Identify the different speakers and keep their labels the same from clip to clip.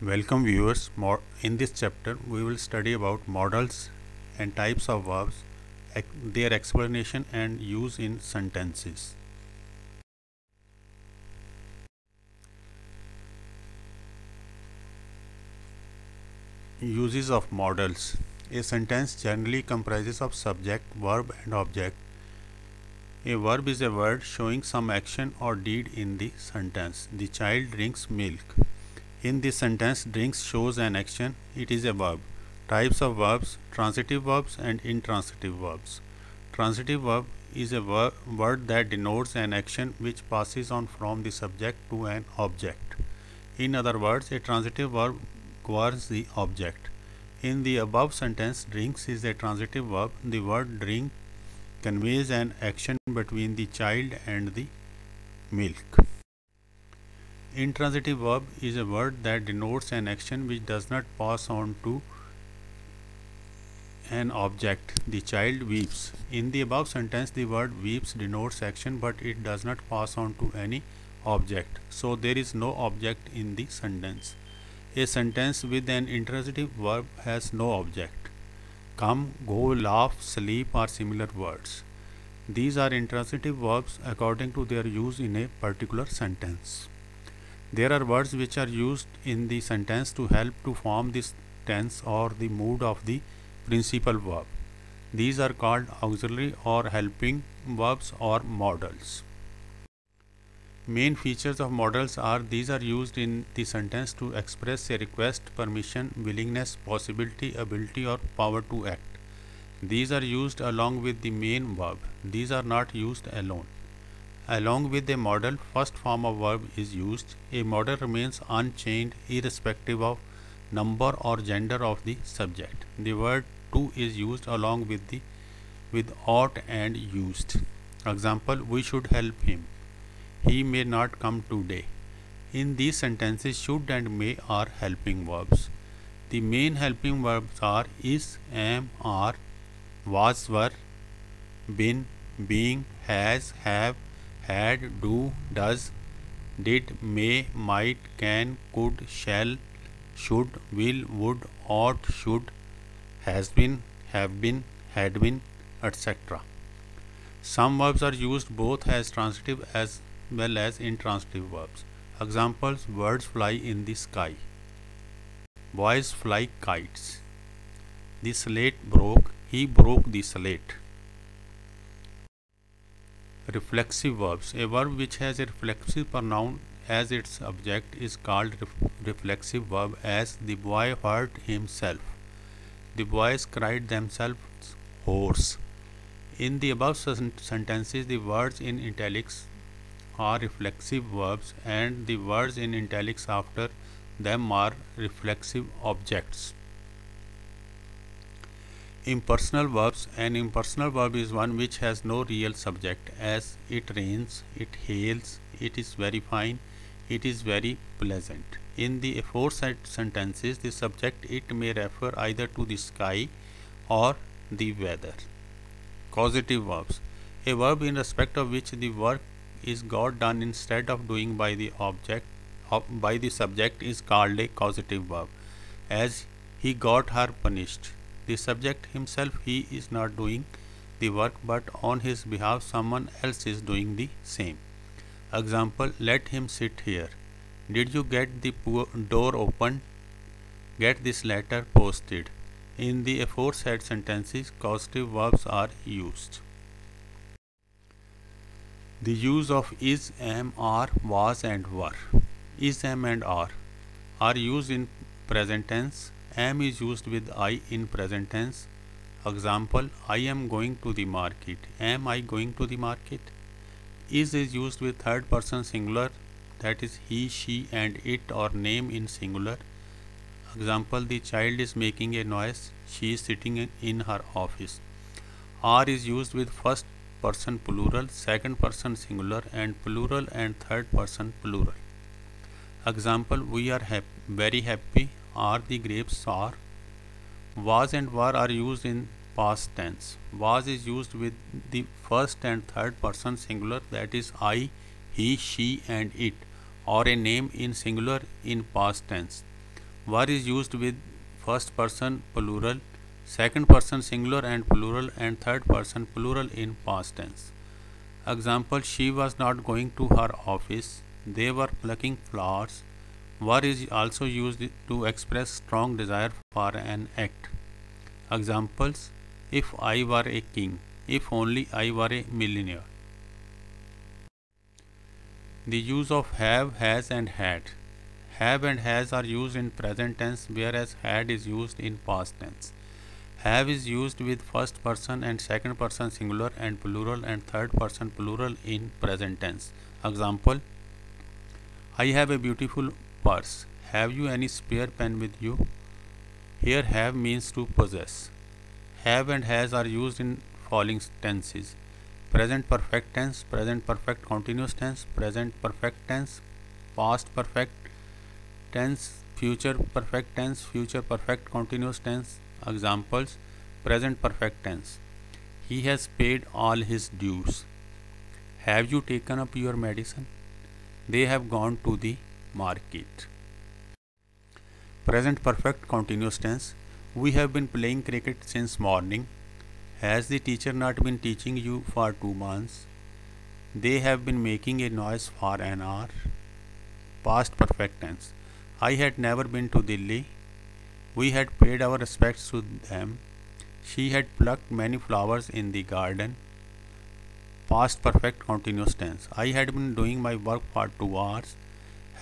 Speaker 1: Welcome viewers. In this chapter we will study about modals and types of verbs, their explanation and use in sentences. Uses of modals. A sentence generally comprises of subject, verb and object. A verb is a word showing some action or deed in the sentence. The child drinks milk. In this sentence, drinks shows an action. It is a verb. Types of verbs: transitive verbs and intransitive verbs. Transitive verb is a word that denotes an action which passes on from the subject to an object. In other words, a transitive verb governs the object. In the above sentence, drinks is a transitive verb. The word drink conveys an action between the child and the milk. Intransitive verb is a word that denotes an action which does not pass on to an object. The child weeps. In the above sentence, the word weeps denotes action but it does not pass on to any object. So there is no object in the sentence. A sentence with an intransitive verb has no object. Come, go, laugh, sleep are similar words. These are intransitive verbs according to their use in a particular sentence. There are words which are used in the sentence to help to form this tense or the mood of the principal verb. These are called auxiliary or helping verbs or modals. Main features of modals are: these are used in the sentence to express a request, permission, willingness, possibility, ability or power to act. These are used along with the main verb. These are not used alone. Along with a modal, first form of verb is used. A modal remains unchanged irrespective of number or gender of the subject. The word to is used along with ought and used. Example: we should help him. He may not come today. In these sentences, should and may are helping verbs. The main helping verbs are is, am, are, was, were, been, being, has, have, had, do, does, did, may, might, can, could, shall, should, will, would, ought, should, has been, have been, had been, etc. Some verbs are used both as transitive as well as intransitive verbs. Examples: birds fly in the sky. Boys fly kites. The slate broke. He broke the slate. Reflexive verbs. A verb which has a reflexive pronoun as its object is called reflexive verb, as the boy hurt himself. The boys cried themselves hoarse. In the above sentences, the words in italics are reflexive verbs and the words in italics after them are reflexive objects. Impersonal verbs. An impersonal verb is one which has no real subject, as it rains, it hails, it is very fine, it is very pleasant. In the aforesaid sentences, the subject it may refer either to the sky or the weather. Causative verbs. A verb in respect of which the work is got done instead of doing by the subject is called a causative verb, as he got her punished. The subject himself, he is not doing the work, but on his behalf someone else is doing the same. Example: let him sit here. Did you get the door opened? Get this letter posted. In the aforesaid sentences, causative verbs are used. The use of is, am, are, was and were. Is, am and are used in present tense. Am is used with I in present tense. Example: I am going to the market. Am I going to the market? Is used with third person singular, that is he, she and it, or name in singular. Example: the child is making a noise. She is sitting in her office. Are is used with first person plural, second person singular and plural and third person plural. Example: we are very happy. Are the grapes sour? Was and were are used in past tense. Was is used with the first and third person singular, that is I, he, she and it, or a name in singular in past tense. Were is used with first person plural, second person singular and plural, and third person plural in past tense. Example: she was not going to her office. They were plucking flowers. Were is also used to express strong desire for an act. Examples: if I were a king, if only I were a millionaire. The use of have, has, and had. Have and has are used in present tense, whereas had is used in past tense. Have is used with first person and second person singular and plural and third person plural in present tense. Example: I have a beautiful purse. Have you any spare pen with you? Here have means to possess. Have and has are used in following tenses: present perfect tense, present perfect continuous tense, present perfect tense, past perfect tense, future perfect tense, future perfect continuous tense. Examples: present perfect tense. He has paid all his dues. Have you taken up your medicine? They have gone to the market. Present perfect continuous tense. We have been playing cricket since morning. Has the teacher not been teaching you for 2 months? They have been making a noise for an hour. Past perfect tense. I had never been to Delhi. We had paid our respects to them. She had plucked many flowers in the garden. Past perfect continuous tense. I had been doing my work for 2 hours.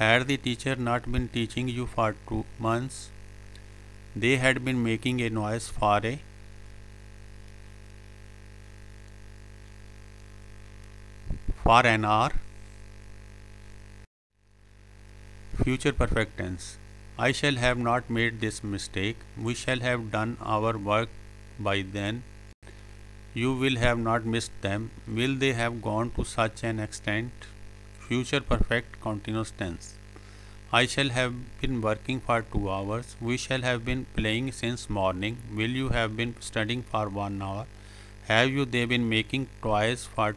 Speaker 1: Had the teacher not been teaching you for 2 months? They had been making a noise for an hour. Future perfect tense. I shall have not made this mistake. We shall have done our work by then. You will have not missed them. Will they have gone to such an extent? Future perfect continuous tense. I shall have been working for 2 hours. We shall have been playing since morning. Will you have been studying for 1 hour? Have you they been making toys for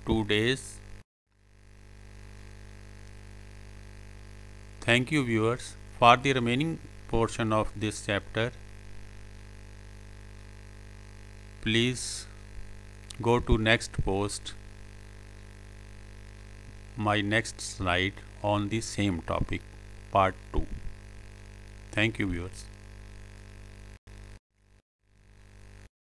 Speaker 1: 2 days? Thank you, viewers. For the remaining portion of this chapter, please go to next post, my next slide on the same topic, part 2. Thank you, viewers.